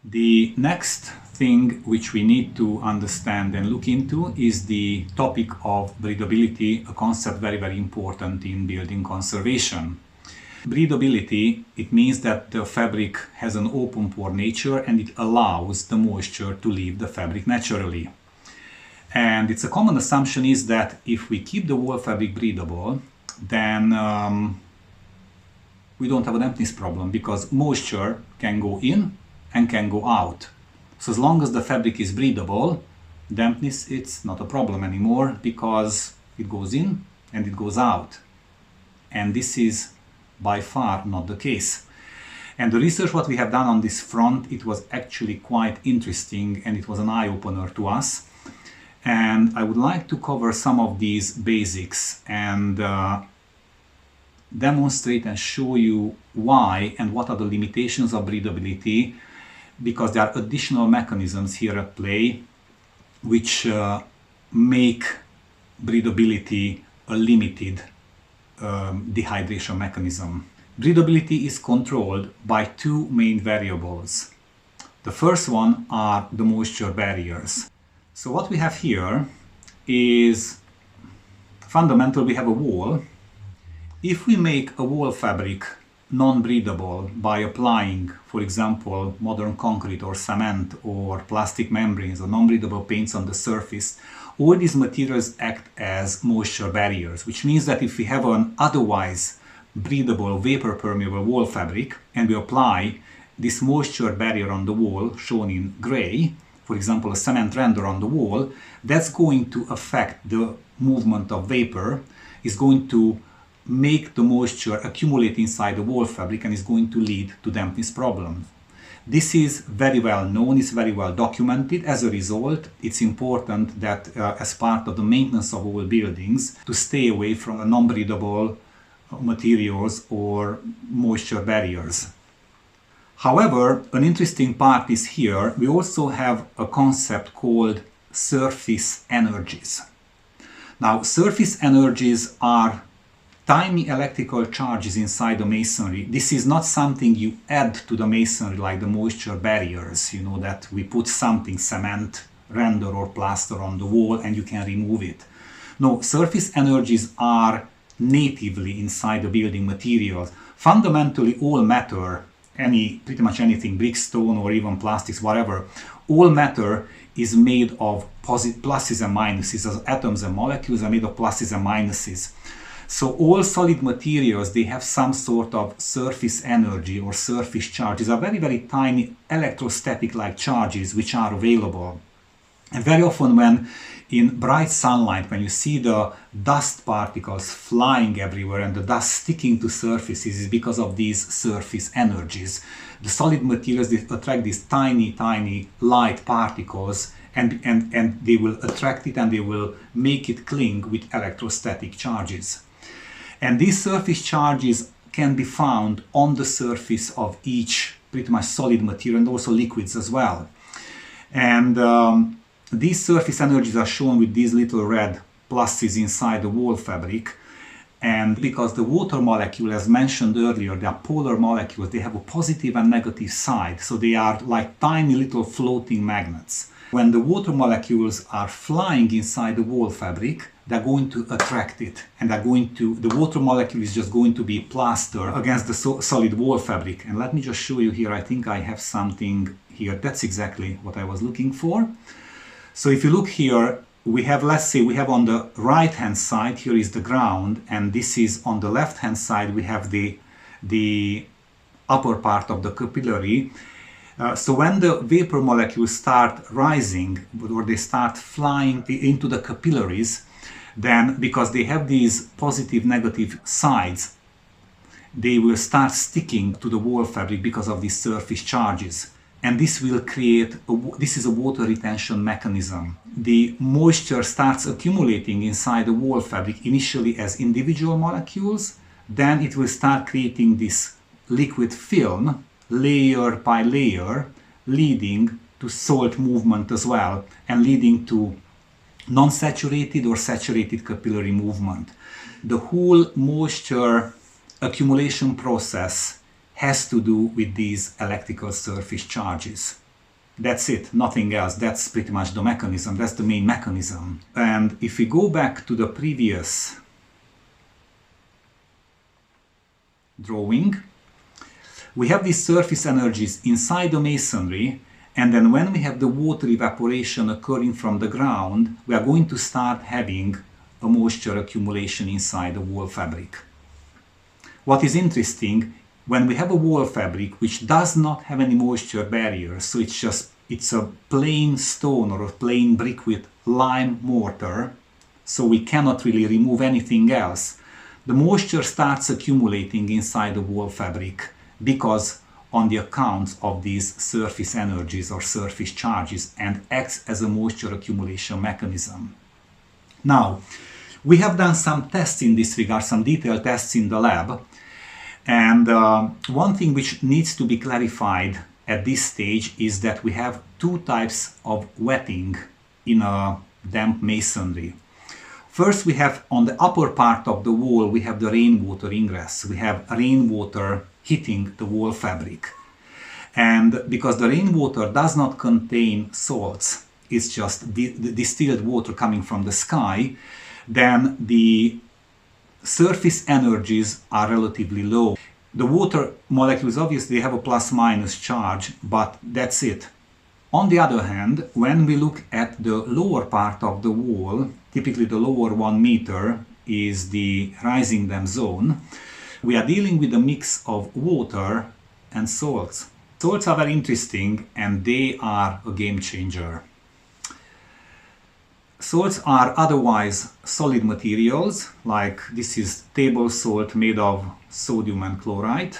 The next thing which we need to understand and look into is the topic of breathability, a concept very important in building conservation. Breathability, it means that the fabric has an open pore nature and it allows the moisture to leave the fabric naturally. And it's a common assumption is that if we keep the wall fabric breathable, then we don't have a dampness problem because moisture can go in and can go out. So as long as the fabric is breathable, dampness, it's not a problem anymore because it goes in and it goes out. And this is by far not the case. And the research what we have done on this front, it was actually quite interesting and it was an eye-opener to us. And I would like to cover some of these basics and demonstrate and show you why and what are the limitations of breathability, because there are additional mechanisms here at play which make breathability a limited dehydration mechanism. Breathability is controlled by two main variables. The first one are the moisture barriers. So what we have here is fundamental. We have a wall. If we make a wall fabric non-breathable by applying, for example, modern concrete or cement or plastic membranes or non-breathable paints on the surface, all these materials act as moisture barriers, which means that if we have an otherwise breathable vapor permeable wall fabric and we apply this moisture barrier on the wall shown in gray, for example a cement render on the wall, that's going to affect the movement of vapor, is going to make the moisture accumulate inside the wall fabric and is going to lead to dampness problems. This is very well known, it's very well documented. As a result, it's important that as part of the maintenance of all buildings to stay away from non-breathable materials or moisture barriers. However, an interesting part is here, we also have a concept called surface energies. Now, surface energies are tiny electrical charges inside the masonry. This is not something you add to the masonry like the moisture barriers, you know, that we put something, cement, render or plaster on the wall and you can remove it. No, surface energies are natively inside the building materials. Fundamentally all matter, pretty much anything, brick, stone or even plastics, whatever, all matter is made of pluses and minuses. As atoms and molecules are made of pluses and minuses. So all solid materials, they have some sort of surface energy or surface charges, are very tiny electrostatic-like charges which are available. And very often when in bright sunlight, when you see the dust particles flying everywhere and the dust sticking to surfaces, is because of these surface energies. The solid materials, they attract these tiny light particles and they will attract it and they will make it cling with electrostatic charges. And these surface charges can be found on the surface of each pretty much solid material and also liquids as well. And these surface energies are shown with these little red pluses inside the wall fabric. And because the water molecule, as mentioned earlier, they are polar molecules, they have a positive and negative side. So they are like tiny little floating magnets. When the water molecules are flying inside the wall fabric, they're going to attract it and the water molecule is just going to be plaster against the solid wall fabric. And let me just show you here, I think I have something here. That's exactly what I was looking for. So if you look here, we have, let's say we have on the right hand side, here is the ground, and this is on the left hand side, we have the upper part of the capillary. So when the vapor molecules start rising, or they start flying into the capillaries, then because they have these positive, negative sides, they will start sticking to the wall fabric because of these surface charges. And this will create, this is a water retention mechanism. The moisture starts accumulating inside the wall fabric initially as individual molecules, then it will start creating this liquid film, layer by layer, leading to salt movement as well, and leading to non-saturated or saturated capillary movement. The whole moisture accumulation process has to do with these electrical surface charges. That's it, nothing else. That's pretty much the mechanism. That's the main mechanism. And if we go back to the previous drawing, we have these surface energies inside the masonry, and then when we have the water evaporation occurring from the ground, we are going to start having a moisture accumulation inside the wall fabric. What is interesting, when we have a wall fabric which does not have any moisture barrier, so it's a plain stone or a plain brick with lime mortar, so we cannot really remove anything else, the moisture starts accumulating inside the wall fabric because on the account of these surface energies or surface charges, and acts as a moisture accumulation mechanism. Now, we have done some tests in this regard, some detailed tests in the lab, and one thing which needs to be clarified at this stage is that we have two types of wetting in a damp masonry. First, we have on the upper part of the wall, we have the rainwater ingress. We have rainwater hitting the wall fabric. And because the rainwater does not contain salts, it's just distilled water coming from the sky, then the surface energies are relatively low. The water molecules obviously have a plus-minus charge, but that's it. On the other hand, when we look at the lower part of the wall, typically the lower 1 meter is the rising damp zone, we are dealing with a mix of water and salts. Salts are very interesting and they are a game changer. Salts are otherwise solid materials, like this is table salt made of sodium and chloride.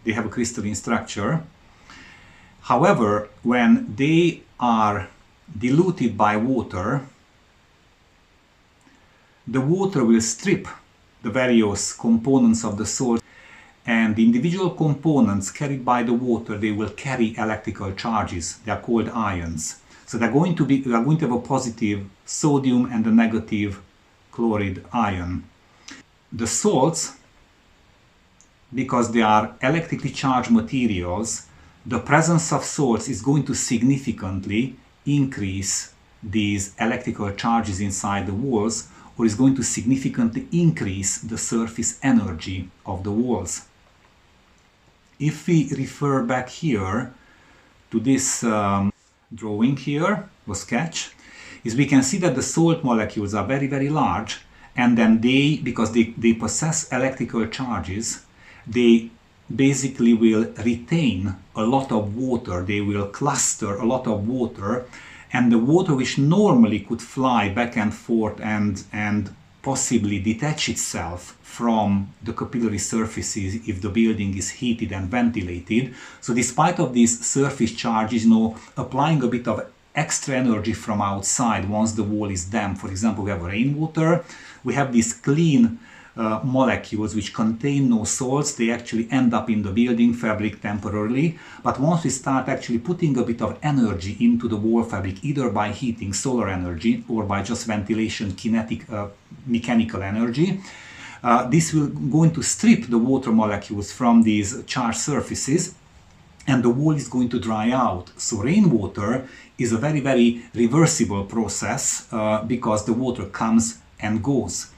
They have a crystalline structure. However, when they are diluted by water, the water will strip the various components of the salt, and the individual components carried by the water, they will carry electrical charges. They are called ions. So we are going to have a positive sodium and a negative chloride ion. The salts, because they are electrically charged materials, the presence of salts is going to significantly increase these electrical charges inside the walls, or is going to significantly increase the surface energy of the walls. If we refer back here to this drawing here, or sketch, is we can see that the salt molecules are very, very large, and then because they possess electrical charges, they basically will retain a lot of water, they will cluster a lot of water, and the water which normally could fly back and forth and possibly detach itself from the capillary surfaces if the building is heated and ventilated. So despite of these surface charges, applying a bit of extra energy from outside once the wall is damp, for example, we have rainwater, we have these clean molecules which contain no salts, they actually end up in the building fabric temporarily, but once we start actually putting a bit of energy into the wall fabric, either by heating, solar energy, or by just ventilation, kinetic, mechanical energy, this will going to strip the water molecules from these charged surfaces, and the wall is going to dry out. So rainwater is a very, very reversible process because the water comes and goes.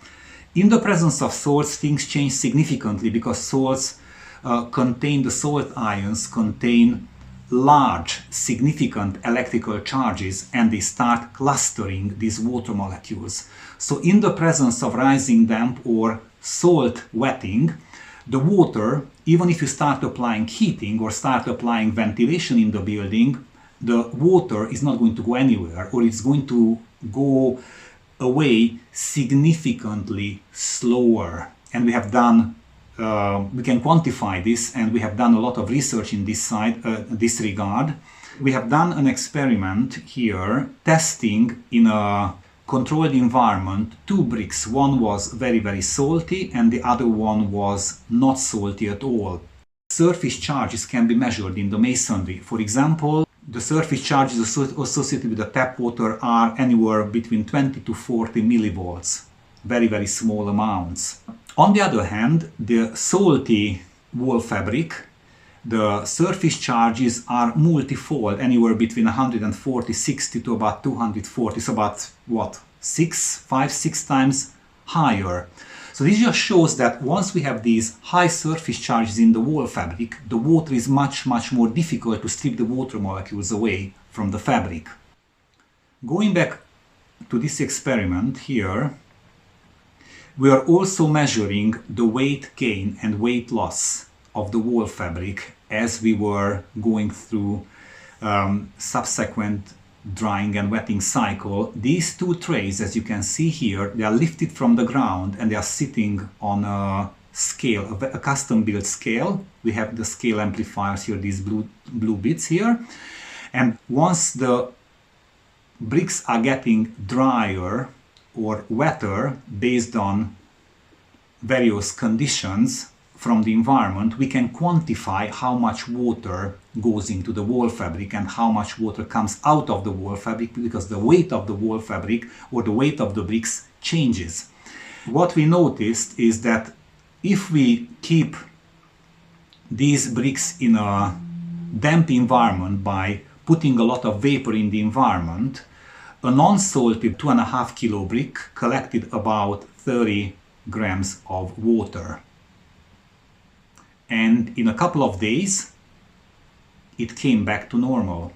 In the presence of salts, things change significantly because salts the salt ions contain large, significant electrical charges, and they start clustering these water molecules. So in the presence of rising damp or salt wetting, the water, even if you start applying heating or start applying ventilation in the building, the water is not going to go anywhere, or it's going to go away significantly slower. And we have done, we can quantify this, and we have done a lot of research in this regard. We have done an experiment here testing in a controlled environment 2 bricks. One was very, very salty and the other one was not salty at all. Surface charges can be measured in the masonry. For example, the surface charges associated with the tap water are anywhere between 20 to 40 millivolts, very, very small amounts. On the other hand, the salty wall fabric, the surface charges are multifold, anywhere between 140, 60 to about 240, so about what, 5, 6 times higher. So this just shows that once we have these high surface charges in the wall fabric, the water is much more difficult to strip the water molecules away from the fabric. Going back to this experiment here, we are also measuring the weight gain and weight loss of the wall fabric as we were going through subsequent drying and wetting cycle. These two trays, as you can see here, they are lifted from the ground and they are sitting on a scale, a custom built scale. We have the scale amplifiers here, these blue bits here. And once the bricks are getting drier or wetter based on various conditions from the environment, we can quantify how much water goes into the wall fabric and how much water comes out of the wall fabric, because the weight of the wall fabric or the weight of the bricks changes. What we noticed is that if we keep these bricks in a damp environment by putting a lot of vapor in the environment, a non-salty 2.5 kilo brick collected about 30 grams of water. And in a couple of days, it came back to normal.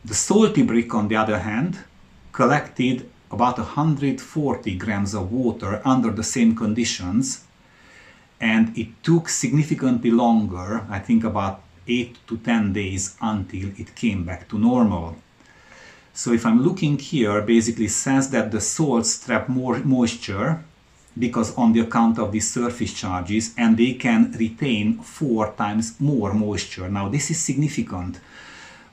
The salty brick, on the other hand, collected about 140 grams of water under the same conditions, and it took significantly longer, I think about 8 to 10 days, until it came back to normal. So if I'm looking here, basically it says that the salts trap more moisture because on the account of these surface charges, and they can retain 4 times more moisture. Now this is significant.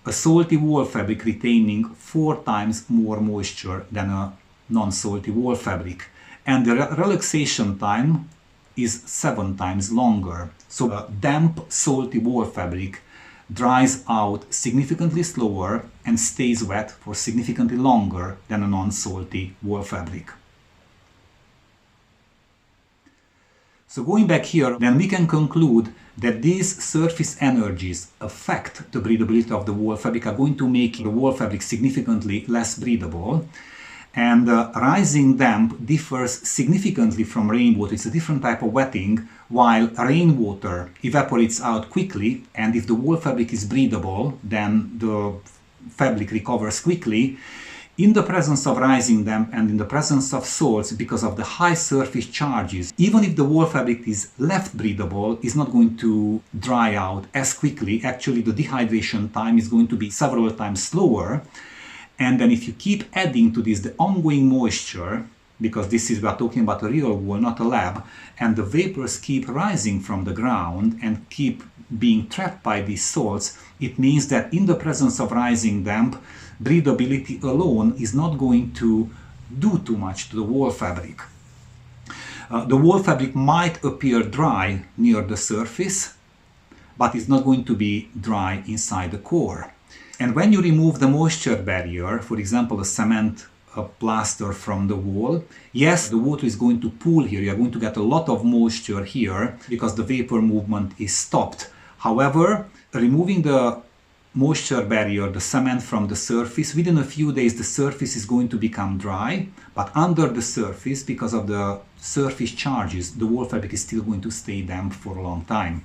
A salty wall fabric retaining 4 times more moisture than a non-salty wall fabric. And the relaxation time is 7 times longer. So a damp salty wall fabric dries out significantly slower and stays wet for significantly longer than a non-salty wall fabric. So going back here, then we can conclude that these surface energies affect the breathability of the wall fabric, are going to make the wall fabric significantly less breathable. And rising damp differs significantly from rainwater. It's a different type of wetting, while rainwater evaporates out quickly, and if the wall fabric is breathable, then the fabric recovers quickly. In the presence of rising damp and in the presence of salts, because of the high surface charges, even if the wall fabric is left breathable, is not going to dry out as quickly. Actually, the dehydration time is going to be several times slower. And then if you keep adding to this the ongoing moisture, because this is, we are talking about a real wall, not a lab, and the vapors keep rising from the ground and keep being trapped by these salts, it means that in the presence of rising damp, breathability alone is not going to do too much to the wall fabric. The wall fabric might appear dry near the surface, but it's not going to be dry inside the core. And when you remove the moisture barrier, for example, a cement plaster from the wall, yes, the water is going to pool here. You're going to get a lot of moisture here because the vapor movement is stopped. However, removing the moisture barrier, the cement from the surface, within a few days the surface is going to become dry, but under the surface, because of the surface charges, the wall fabric is still going to stay damp for a long time.